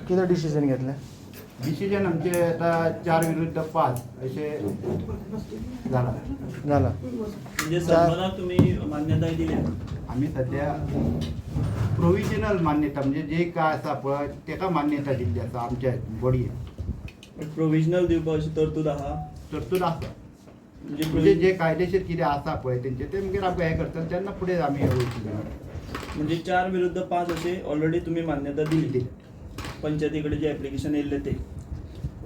किती डिसिजन घेतलं? डिसिजन आमचे आता 4-5 असे झाला. म्हणजे सर्वांना तुम्ही मान्यता दिली? आम्ही सध्या प्रोव्हिजनल मान्यता म्हणजे जे काय आसा पळय तेका मान्यता दिल्ली आसा आमच्या बॉडी. प्रोव्हिजनल दिवपा अशी तरतूद आहा? तरतूद आसा म्हणजे जे कायदेशीर कितें आसा पळय तेंचे ते मागीर आमी हें करतले तेन्ना फुडें आमी हें वयतले. म्हणजे 4-5 असे ऑलरेडी तुम्ही मान्यता दिली. पंचायतीकडे जे ऍप्लिकेशन येयल्ले ते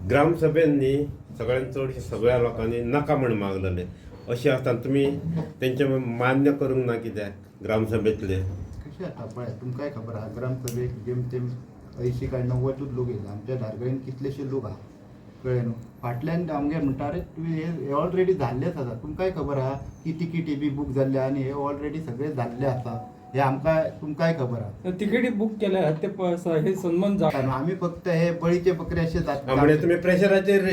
ग्रामसभेंनी सगळ्यांत चडशे सगळ्या लोकांनी नाका म्हण मागलेले. अशें आसतना तुमी तेंचे मान्य करूंक ना कित्याक ग्रामसभेंतले? कशें जाता पळय तुमकांय खबर आहा ग्रामसभेक जेम तेम 80 काय 90 लोक येयले. आमच्या धारगळेन कितलेशे लोक आहा कळ्ळें न्हू. फाटल्यान आमगे म्हणटा रे तुवें हे ऑलरेडी जाल्लेच आसा. तुमकांय खबर आहा की तिकीटी बी बूक जाल्ले आनी हे ऑलरेडी सगळे जाल्ले आसा. हे आमकां तुमकांय खबर आहा. तिकेटी बुक केल्या ते हे सन्मान आम्ही फक्त हे बळीचे बकरे असे जातात. म्हणजे तुम्ही प्रेशराचेर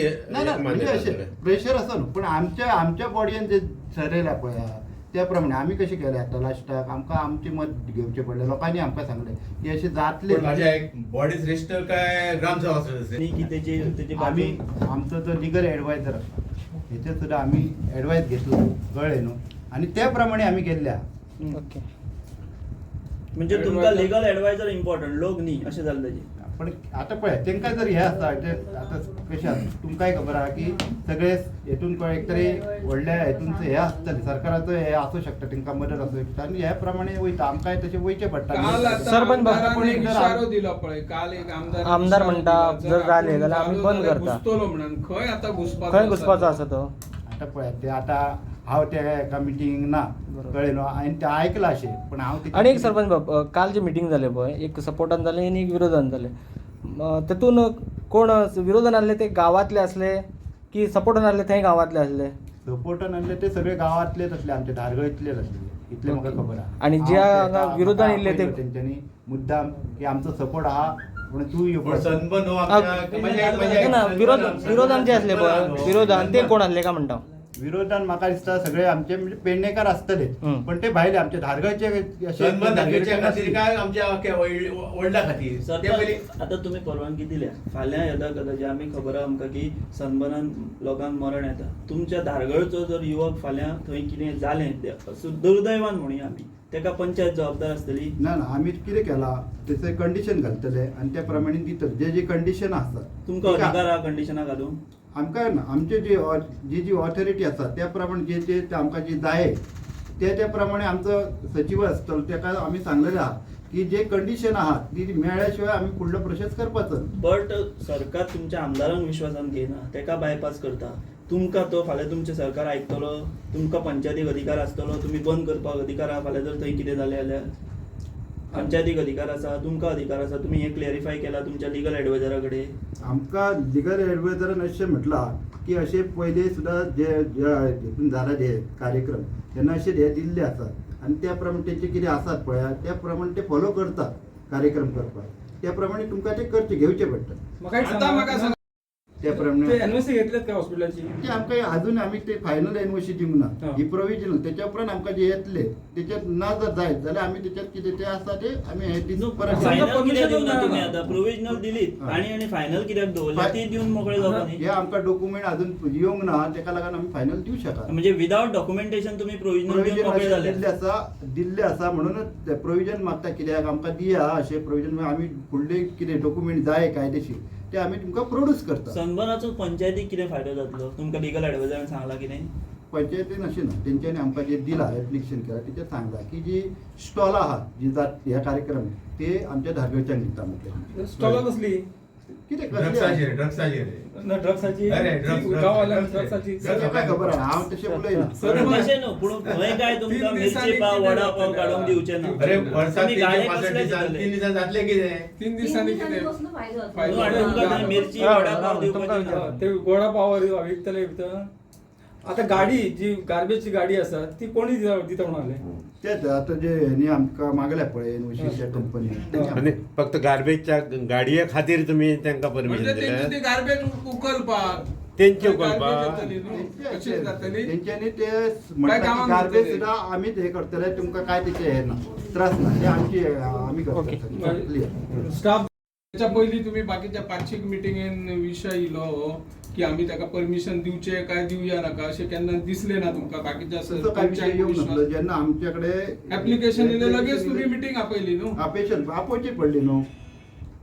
म्हणजे असे प्रेशर असं न्हू पण आमच्या बॉडीन जे ठरयला पळय त्या प्रमाणे आम्ही कशें केले आता लास्टाक आमकां आमचे मत घेवचें पडलें. लोकांनी आमकां सांगलें की अशें जातलें. बॉडी रजिस्टर काय ग्रामसभा आम्ही आमचो जो लिगल एडवायझर आसा हेचे सुद्दां आमी एडवायस घेतलो कळ्ळें न्हू आनी त्या प्रमाणे आमी गेल्ल्या. ओके. म्हणजे तुमकां लिगल एडवायझर इम्पॉर्टंट लोक न्ही अशें जालें तेजें. पण आता पळय तेंकां जर हे आसा जे आतां कशें आसा तुमकांय खबर आहा की सगळे हेतून एक तरी व्हडल्या हेतून हे आसतले सरकाराचो हे आसूं शकता तेंकां मदत आसूं शकता आनी ह्या प्रमाणे वयता आमकांय तशें वयचें पडटा. सरपंच इशारो दिलो पळय काल एक आमदार म्हणटा जर जाले जाल्यार आमी बंद करता. घुसतलो म्हणून खंय आता खंय घुसपाचो आसा तो? आता पळय ते आता हांव त्या एका मिटींग ना कळ्ळें न्हू हांवें तें आयकलां अशें पण हांव आणि एक सरपंच बाब काल जी मिटींग जाले पळय एक सपोर्टान जाले आनी एक विरोधान जाले. तेतून कोण विरोधान आसले ते गांवांतले असले की सपोर्टान आसले थंय गांवांतले असले? सपोर्टान आसले ते सगळे गांवांतलेच असले आमचे धारगळीतलेच असले इतले म्हाका खबर आहा. आणि जे हांगा विरोधान येयल्ले ते तेंच्यांनी मुद्दाम की आमचो सपोर्ट आहा पण तूं येवपाचो सन्मान ना विरोधान जे असले पळय विरोधान ते कोण आसले काय म्हणटा? विरोधान म्हाका दिसता सगळे आमचे म्हणजे पेडणेकार आसतले पण ते भायले आमचे धारगळचे सन्मान दाखोवच्या खातीर काय आमच्या व्हडल्या खातीर सर ते पयलीं आता तुम्ही परवानगी दिल्या फाल्यां येता कदाचित आमी खबर आहा आमकां की सन्मानान लोकांक मरण येता. तुमच्या धारगळचो जर युवक फाल्यां थंय कितें जालें दुर्दैवान म्हणुया आमी तेका पंचायत जबाबदार आसतली? ना आमी कितें केला तेचे कंडिशन घालतले आनी त्या प्रमाणे दितले जे कंडिशन आसतात. तुमकां अधिकार आहा कंडिशनां घालूंक? आमकां ना आमचे जी ऑथॉरिटी आसा त्या प्रमाणे जे आमकां जे जाय त्या प्रमाणे आमचो सचिव आसतलो तेका आमी सांगलेलें आहा की जे कंडिशन आहा ती मेळ्ळ्या शिवाय आमी फुडलो प्रोसेस करपाचो. बट सरकार तुमच्या आमदारांक विश्वासान घेयना तेका बायपास करता. तुमकां तो फाल्यां तुमचें सरकार आयकतलो तुमकां पंचायतीक अधिकार आसतलो तुमी बंद करपाक अधिकार आहा. फाल्यां जर थंय कितें जालें जाल्यार पंचायतीक अधिकार आसा तुमकां अधिकार आसा. तुमी हें क्लियरिफाय केला तुमच्या लिगल एडवायझरा कडेन? आमकां लिगल एडवायझरान अशें म्हटलां की अशें पयलीं सुद्दां जे हितून जाला जे कार्यक्रम तेन्ना अशें हे दिल्ले आसात आनी त्या प्रमाणे तेंचे कितें आसात पळय त्या प्रमाणे ते फॉलो करतात कार्यक्रम करपाक. त्या प्रमाणे तुमकां ते करचे घेवचे पडटा. त्या प्रमाणे एनओसी घेतलेत का हॉस्पिटलाची? ते आमकां अजून आमी ते फायनल एनओसी दिवंक ना ही प्रोव्हिजनल. त्याच्या उपरांत आमकां जे येतले त्याच्यात ना जर जायत जाल्यार आमी त्याच्यात कितें ते आसा ते आमी हे दिवंक परत. फायनल कित्याक दिवना तुमी आतां? प्रोव्हिजनल दिलीत आनी फायनल कित्याक दवरल्या ती दिवन मोकळे जावपा न्ही? हे आमकां डॉक्युमेंट अजून येवंक ना तेका लागून आमी फायनल दिवं शकता. म्हणजे विदाउट डॉक्युमेंटेशन तुम्ही प्रोव्हिजनल दिवन मोकळे जाले? दिल्ले आसा म्हणूनच प्रोव्हिजन मागता कित्याक आमकां दिया अशें प्रोव्हिजन आमी फुडले कितें डॉक्युमेंट जाय कायदेशीर ते आमी तुमकां प्रोड्यूस करता. सन्मानाचो पंचायतीक कितें फायदो जातलो? तुमकां लिगल एडवायझरान सांगला कितें? पंचायतीन अशें ना तेंच्यांनी आमकां जे दिला एप्लिकेशन केला तेचेर सांगला की जी स्टॉलां आहात जी जात ह्या कार्यक्रम ते आमच्या धारगळच्यांक दिता म्हटलें. स्टॉलां कसली? कितें ड्रग्साचेर ड्रग्साची ड्रग्साची काय खबर आहा हांव तशें उलयना. तशें न्हू पूण खंय काय तुमकां मिरची पाव वडा पाव काडूंक दिवचे ना. अरे वर्साक तुम्ही गाडे कसले 3 दिसान जातले कितें? 3 दिसांनी कितें तुमकां मिरची वडा पाव दिवपाचे ना. ते वडा पाव विकतले भितर. आता गाडी जी गार्बेजची गाडी आसा ती कोणी दिता म्हणाले? तेच आता जे न्ही आमकां मागल्या पळय एनओसीच्या कंपनी आणि फक्त गार्बेजच्या गाडये खातीर तुम्ही त्यांना परमिशन दिले? गार्बेज उकलपाक त्यांचे उकलपाक तेंच्यांनी ते गार्बेज सुद्दां आमीच हे करतले तुमकां काय तेचे हे ना. त्रास नाही, ते आम्ही ओके. करतो क्लिअर. स्टाफ त्याच्या पयलीं तुम्ही बाकीच्या पांचशीक मिटिंगेन विशय इलो की आम्ही ताका परमिशन दिवचे काय दिवया नाका अशें केन्ना दिसले ना तुमकां बाकीच्या तसं काय विषय येऊ नसलो. जेन्ना आमच्याकडे ऍप्लिकेशन येयलें लगेच तुम्ही मिटिंग आपयली न्हू. अपेक्षण आपोवची पडली न्हू.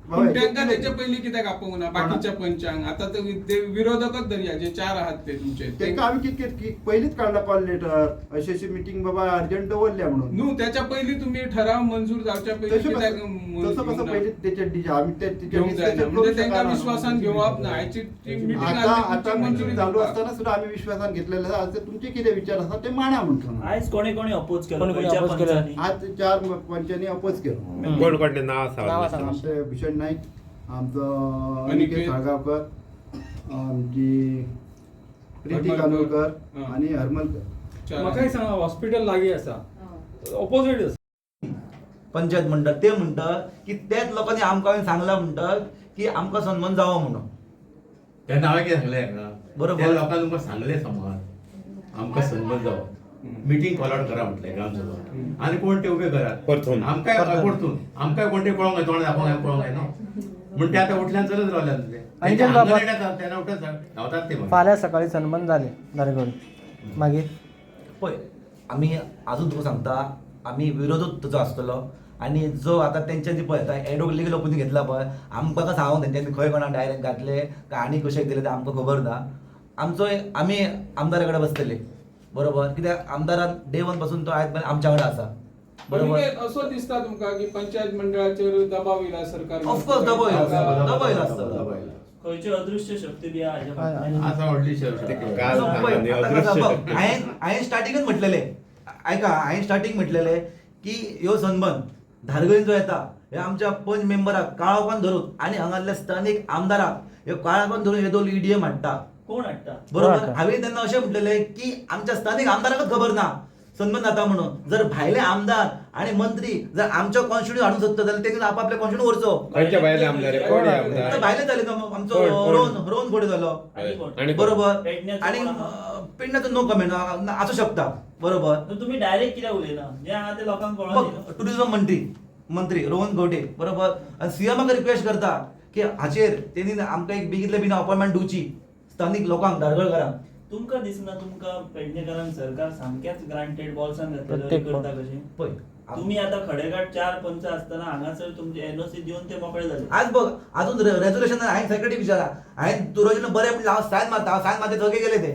पूण तांकां तेच्या पयलीं कित्याक आपोवंक ना बाकीच्या पंचांक? आता ते विरोधकच धरया जे 4 आहात ते तुमचे तेका आम्ही कितके पयलींच काढला कॉल लेटर अशी मिटिंग बाबा अर्जंट दवरल्या म्हणून. न्हू त्याच्या पयलीं तुम्ही ठराव मंजूर जावच्या पयलीं तसं कित्याक कसं पहिले त्याच्या आम्ही तिच्या घेवंक जायना discussion म्हणजे करू तांकां शकना. विश्वासान घेवप ना. आयची मीटिंग आता मंजुरी चालू असताना सुद्धा आम्ही विश्वासान घेतलेलं आहे. आज तुमचे किती विचार असतात ते मांडा म्हणतो. आयज कोणी कोणी अपोज केलो कोणी खंयच्या oppose केलं? पंचांनी? आज 4 पंचांनी अपोज केलो. कोण कोणते नाव नाव सांगा सांगा. आमचे भूषण नाईक, आमचं अनिकेत अनिकेत साळगावकर, आमची प्रीती हरमलकर. कानोलकर हा. आणि हरमलकर. म्हाकाय सांगा हॉस्पिटल लागीं आसा ऑपोजीट आसा. पंचायत म्हणटात ते म्हणटात की त्याच लोकांनी आमकां सांगला म्हणटात की आमकां सन्मान जावो म्हणून. तेन्ना हांवें कितें सांगलें हाका? बरोबर. त्या लोकांक तुमकां सांगलें समज आमकां सन्मान जावो मिटींग कॉल आउट करा म्हटलें ग्रामसभा आणि कोण ते उभे करात परतून. आमकां परतून आमकां कोण ते पळोवंक जाय तोंड दाखोवंक पळोवंक जाय न्हू. म्हणून ते आतां उठल्यान चलत रावल्यात ते. अंजन बाबा. तेन्ना उठत धांवतात ते. फाल्यां सकाळी सन्मान जाले धारगळ मागीर पळय आमी अजून तुका सांगता आमी विरोधूच तुजो आसतलो आणि जो आता त्यांच्यानी पळय आता एडवोक लिगल ओपिनियन घेतला पळय आमकां सांगूंक तेंच्यांनी खंय कोणाक डायरेक्ट घातले काय आनी कशें दिले ते आमकां खबर ना. आमचो आमी आमदारा कडेन बसतले बरोबर कित्याक आमदारान डे 1 पासून तो आयज पर्यंत आमच्या कडेन आसा बरोबर. असो दिसता तुमकां की पंचायत मंडळाचेर दबाव येयला सरकार. ऑफकोर्स दबाव येयला आसतलो. खंयची अदृश्य शक्ती बी आहा हाज्या फाटल्यान? आसा व्हडली शर्ट काल पळय, सांगा न्ही, आता अदृश्य कसं बघ, शक्ती. हांवें स्टार्टिंगच म्हटलेले हांवें स्टार्टिंग म्हटलेले की ह्यो सन्मान धारगळीन जो येता हे आमच्या पंच मेंबराक काळोखान धरून आणि हांगातल्या स्थानिक आमदाराक ह्यो काळोखान धरून हे दोन ईडीएम हाडटा कोण हाडटा? बरोबर. हांवें तेन्ना अशें म्हटलेले की आमच्या स्थानिक आमदाराकच खबर ना सन्मान जाता म्हणून. जर भायले आमदार आणि मंत्री जर आमच्या कॉन्स्टिट्यूशन हाडून सोदता जाल्यार तेणें आपापल्या कॉन्स्टिट्यूशन व्हरचो. खंयच्या भायले आमदार कोण तर आमदार भायले जाले ना मग आमचो कोण? रोहन घोडे जालो आणि कोण? आणि कोण? बरोबर. पेडण्याचो आणि कोण आहा? पिंडाचो नो कमेंट असू शकता बरोबर. तर तुम्ही डायरेक्ट कित्याक उलयना? जे आहा ते लोकांक बघ कळोन टुरिझम मंत्री रोहन घोटे बरोबर आणि सीएमाक रिक्वेस्ट करता की हाचेर तेणी आमकां एक बेगीतल्या बेगीन अपॉइंटमेंट दिवची स्थानिक लोकांक धारगळकारांक. तुमकां दिसना तुमकां पेडणेकरांक सरकार सामकेच ग्रांटेड बॉल्सान घातलेलो प्रत्येक करता कशें? पळय तुम्ही आता खडेगाठ 4 पंच असताना हांगासर तुमचे एनओसी दिवन ते मोकळे झाले. आज बघ अजून रेझोल्युशन हांवें सेक्रेटरी विचारा हांवें तुरोजीन बरें म्हणलें हांव सायन मारते सगळे गेले ते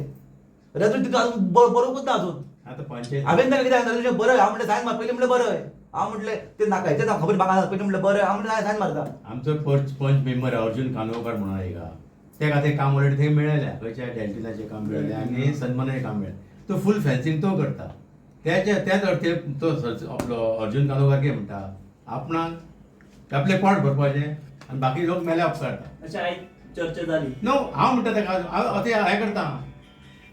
रेझोल्युशन तितून अजून बरोवपूच ना अजून. आता पंचायत हांवें ताका कितें रेझोल्युशन बरं हांव म्हणलें सायन मार पयलीं म्हणलें बरं हांव म्हणलें ते नाका हेचें ना खबर म्हाका पयलीं म्हणलें बरं हांव म्हणलें सायन मारता. आमचो पंच मेंबर अर्जुन कानोकर म्हणून आहे का तेका ते काम ऑलरेडी थंय मेळयल्या खंयच्या डेंटिनाचें काम मेळयलें आनी सन्मानाचें काम मेळ्ळें तो फूल फेन्सिंग तो करता त्याच अर्थे तो आपलो अर्जुन कानोकर कितें म्हणटा आपणाक आपले पोट भरपाचें आनी बाकी लोक मेल्या उपकारता अशें आयज चर्चा जाली. नो हांव म्हणटा तेका हांव ते हें करता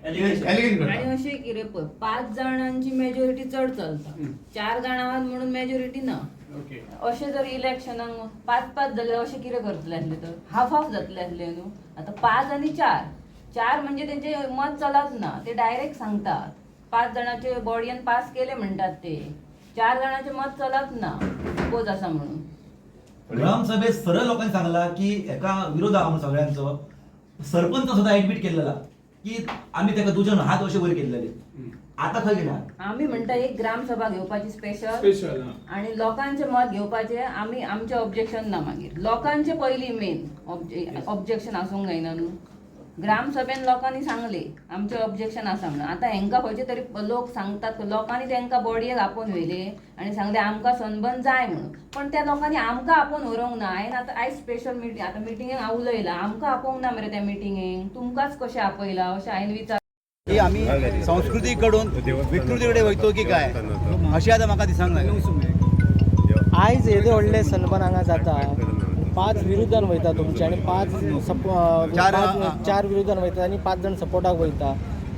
Allegation. एलिगेशन आणि करता अशें कितें पळय 5 जाणांची मेजॉरिटी चड चलता 4 जाणां म्हणून मेजॉरिटी ना. ओके. अशें जर इलेक्शनाक 5-5 जाल्यार अशें कितें करतले आसले तर हाफ जातले आसले न्हू. आता 5 आणि 4 म्हणजे तेंचे मत चलत ना ते डायरेक्ट सांगतात 5 जाणांचे बॉडीन पास केले म्हणटात ते 4 जाणांचे मत चलत ना सपोज आसा म्हणून. ग्रामसभेत सरळ लोकांनी सांगला की एका विरोध आहा म्हणून सगळ्यांचो सरपंच सुद्धा एडमिट केलेला की आम्ही त्याका 2 जण हात अशे वयर केलेले. आता खंय गेला आम्ही म्हणटा एक ग्रामसभा घेवपाची स्पेशल आणि लोकांचे मत घेवपाचे आम्ही आमचे ऑब्जेक्शन ना मागीर लोकांचे पयली मेन ऑब्जेक्शन आसूंक जायना न्हू. ग्रामसभेन लोकांनी सांगले आमचे ऑब्जेक्शन आसा म्हणून. आता हेंका खंयचे तरी लोक सांगतात लोकांनी तेंका बॉडयेक आपोवन व्हेले आणि सांगले आमकां सनबर्न जाय म्हणून. पण त्या लोकांनी आमकां आपोवन व्हरोंक ना. हांवें आतां आयज स्पेशल मिटींग आतां मिटिंगेक हांव उलयलां आमकां आपोवंक ना मरे त्या मिटिंगेक तुमकांच कशें आपयला अशें हांवें विचार की आम्ही संस्कृतीकडून विकृतीकडे वयतो की काय अशें आतां म्हाका दिसांक लागलें. आयज येदे व्हडले सन्मान हांगा जाता 5 विरोधान वयता तुमचे आणि 4 विरोधान वयता आणि 5 जण सपोर्टाक वयता.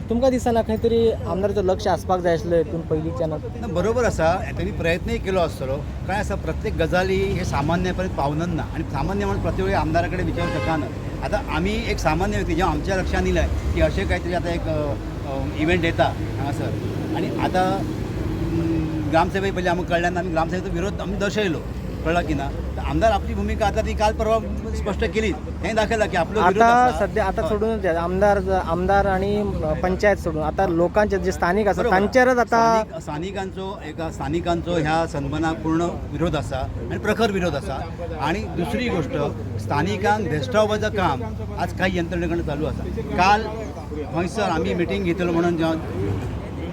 तुमकां दिसना खंय तरी आमदाराचो लक्ष आसपाक जाय आसलें हितून पयलींच्यान? बरोबर आसा त्यांनी प्रयत्नय केलो आसतलो काय आसा प्रत्येक गजाली हे सामान्य पर्यंत पावनच ना आणि सामान्य म्हणून प्रत्येक वेळी आमदाराकडे विचारू शकना. आता आम्ही एक सामान्य व्यक्ती जेव्हा आमच्या लक्षात येयलें की असे काहीतरी आता एक इव्हेंट येता हांगासर आणि आता ग्रामसभे पहिले आम्हाला कळल्यानं आम्ही ग्रामसभेचा विरोध आम्ही दर्शवलो, कळला की ना. तर आमदार आपली भूमिका आता ती काल परवा स्पष्ट केली. त्यांनी दाखवला की आपलं विरोध आता असा. सध्या आता सोडून द्या, आमदार आणि पंचायत सोडून आता लोकांचे जे स्थानिक असतात बरोबर. त्यांच्यावरच आता स्थानिकांचो ह्या सन्मानाक पूर्ण विरोध असा आणि प्रखर विरोध असा. आणि दुसरी गोष्ट, स्थानिकांक भेस्टावपाचं काम आज काही यंत्रणेकडे चालू असा. काल हयसर आम्ही मिटींग घेतलो म्हणून जेव्हा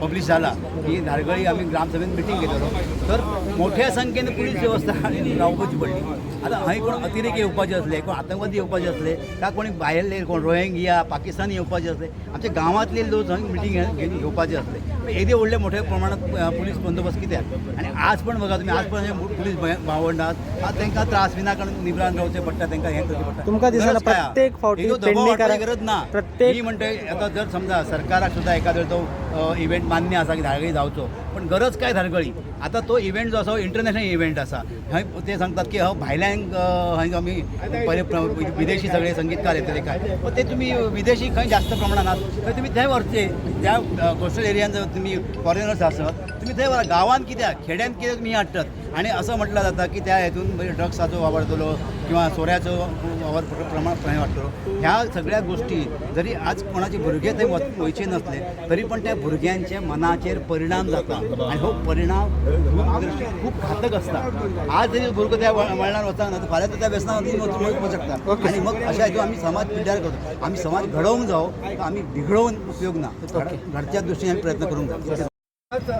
पब्लिश झाला की धारगळी आम्ही ग्रामसभेत मिटींग घेतलो, तर मोठ्या संख्येने पोलीस व्यवस्था रावपाची पडली. आता हय कोण अतिरेकी येवपाचे असले, कोण आतंकवादी येवपाचे असले, का कोणी भायले कोण रोहिंग्या पाकिस्तानी येवपाचे असले, आमच्या गांवांतले लोक थंय मिटींग घेवपाचे असले. येदे व्हडले मोठ्या प्रमाणात पोलीस बंदोबस्त कित्याक. आणि आज पण बघा तुम्ही, आज पण पुलीस भावंडात आज तांकां त्रास विना कारण निबरान रावचे पडटा, तांकां हें करचें पडटा. तुमकां दिसना गरज काय? प्रत्येक फावटी हेजो दबाव पेडणे हाडपाची करा- गरज ना. प्रत्येक- मी म्हणते आता जर समजा सरकाराक सुद्धा एखादो तो इव्हेंट मान्य असा की धारगळी जावचो, पण गरज काय धारगळी. आता तो इव्हेंट जो आसा इंटरनॅशनल इव्हेंट असा. थंय ते सांगतात की भायल्यांक हंय आमी विदेशी सगळे संगीतकार येतले काय, पण ते तुम्ही विदेशी खंय जास्त प्रमाणात आसात तर तुम्ही थंय व्हरचे. त्या कोस्टल एरियान जर तुम्ही फॉरेनर्स आसत तुम्ही थंय व्हरा. गांवांत कित्याक, खेड्यांत कित्याक तुम्ही हाडटात. आणि असं म्हटलं जातं की त्या हेतून ड्रग्साचो वापर जातलो किंवा सोऱ्याचो वापर प्रमाण वाडटलो. ह्या सगळ्या गोष्टी जरी आज कोणाचे भुरगे थंय वयचे नसले तरी पण त्या भुरग्यांच्या मनाचेर परिणाम जाता. आणि हो परिणाम खूप घातक असता. आज जरी भुरगो त्या वळणावर वचना ना तर फाल्यां तर त्या व्यसनावरती वचूंक शकता. आणि मग अशा हेतून आम्ही समाज पिड्ड्यार करतो. आम्ही समाज घडवून जाऊ, तर आम्ही बिघडवून उपयोग ना. तर घरच्या दृष्टीने आम्ही प्रयत्न करून जाऊ. आज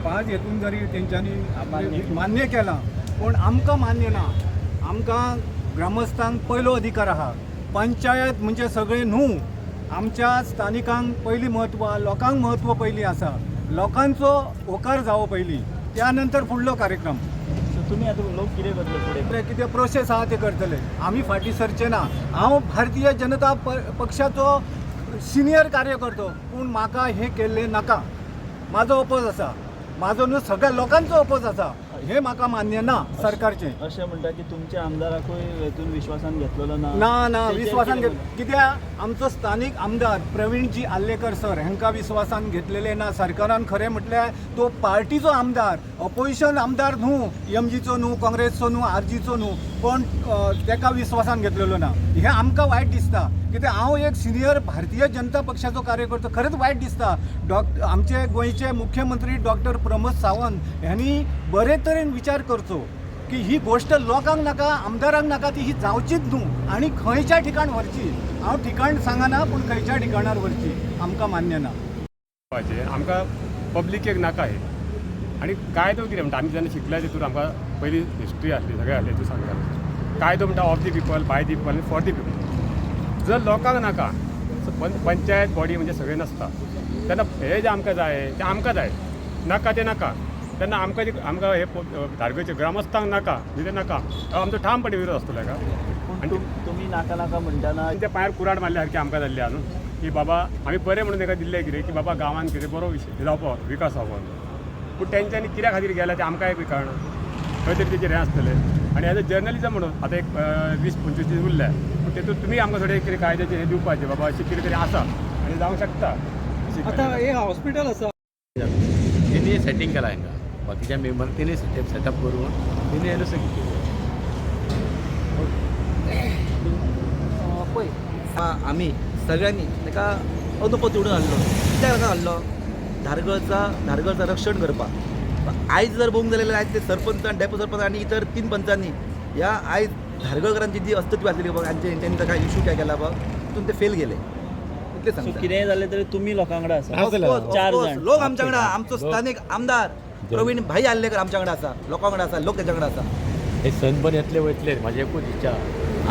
5 हेतून जरी तेंच्यांनी मान्य केला, पण आमकां मान्य ना. आमकां ग्रामस्थांक पयलो अधिकार आहा. पंचायत म्हणजे सगळे न्हू. आमच्या स्थानिकांक पयलीं म्हत्व, लोकांक म्हत्व पयलीं आसा. लोकांचो होकार जावो पयलीं, त्या नंतर फुडलो कार्यक्रम. तुम्ही आता लोक कितें करतले फुडें? कितें प्रोसेस आहा ते करतले. आमी फाटीं सरचे ना. हांव भारतीय जनता पक्षाचो सिनियर कार्यकर्तो, पूण म्हाका हे केल्लें नाका. माझो अपोज आसा. माझो न्हू सगळ्या लोकांचो अपोज आसा. हे म्हाका मान्य ना सरकारचे. अशें म्हणटा की तुमच्या आमदाराकूय हेतून विश्वासान घेतलेलो ना. ना विश्वासान कित्याक आमचो स्थानीक आमदार प्रवीणजी आल्लेकर सर हांकां विश्वासान घेतलेले ना. सरकारान खरें म्हटल्यार तो पार्टीचो आमदार, अपोजिशन आमदार न्हू, एमजीचो न्हू, काँग्रेसचो न्हू, आरजीचो न्हू, पण तेका विश्वासान घेतलेलो ना. हे आमकां वायट दिसता. कित्याक हांव एक सिनियर भारतीय जनता पक्षाचो कार्यकर्तो. खरेंच वायट दिसता. आमचे गोंयचे मुख्यमंत्री डॉक्टर प्रमोद सावंत ह्यांनी बरे तरेन विचार करचो की ही गोष्ट लोकांक नाका, आमदारांक नाका, ती ही जावचीच न्हू आणि खंयच्या ठिकाण व्हरची. हांव ठिकाण सांगना, पूण खंयच्या ठिकाणार व्हरची आमकां मान्य ना. आमकां पब्लिकेक नाका हे. आणि कायदो कितें म्हणटा, आमी जेन्ना शिकल्या तितून आमकां पयली हिस्ट्री आसली, सगळें आसलें तूं सांगता. कायदो म्हणटा of the people, by the people आनी फॉर दी पीपल. जर लोकांक नाका, पंचायत बॉडी म्हणजे सगळें नासता, तेन्ना हे जे आमकां जाय ते आमकां जाय, नाका ते नाका. तेन्ना आमकां हे धारगळीचे ग्रामस्थांक नाका म्हणजे नाका, आमचो ठामपणे विरोध आसतलो हेका. आनी तुमी नाका नाका म्हणटाना त्या पांयार कुराड मारल्या सारकी आमकां जाल्ली आहा न्हू, की बाबा आमी बरें म्हणून ताका दिल्लें कितें की बाबा गांवांत कितें बरो जावपा विकास जावपा. पूण तेंच्यांनी कित्या खातीर गेल्या तें आमकां एक कळना. खंय तरी तेचेर हें आसतलें. आनी एज अ जर्नलिजम म्हणून आतां एक 20-25 दीस उरल्या, पूण तेतूंत तुमी आमकां थोडें कितें कायद्याचेर हें दिवपाचें बाबा अशें कितें तरी आसा आनी जावंक शकता. आता हे हॉस्पिटल आसा, तेणी सेटींग केला हांकां, बाकीच्या मेंबर तेणी सेटअप करून तेणी हें सगळें केलें. पळय आमी सगळ्यांनी ताका अनुपत निवडून हाडलो. कित्याक ताका हाडलो? धारगळचा रक्षण करपाक. आयज जर बघूंक जाल्यार आयज ते सरपंच आनी डेपो सरपंच आनी इतर 3 पंचांनी ह्या आयज धारगळकरांची जी अस्तित्व आसलेली बघ, तेंच्यांनी ताका इश्यू काय केला बघ, तितून ते फेल गेले. इतलें सांगता. कितेंय जालें तरी तुमी लोकां कडेन आसा. चार जाण लोक आमच्या कडेन. आमचो स्थानीक आमदार प्रवीण भाई आल्लेकर आमच्या कडेन आसा, लोकां कडेन आसा, लोक तेच्या कडेन आसा. हे सनबन येतले वयतले म्हाजी एकूच इच्छा.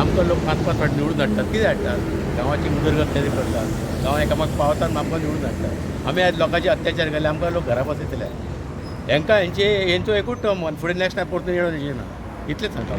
आमकां लोक 5-5 फावट निवडून हाडटात. कितें हाडटात? गांवाची उदरगत तयारी करतात, गांव एकामेक पावतात आमकां निवडून हाडटात. आमी आयज लोकांचे अत्याचार केले, आमकां लोक घरा बसयतले. हेंचो एकूच टर्म फुडें नॅक्स्ट टायम परतून येवं ना. इतलेंच सांगता.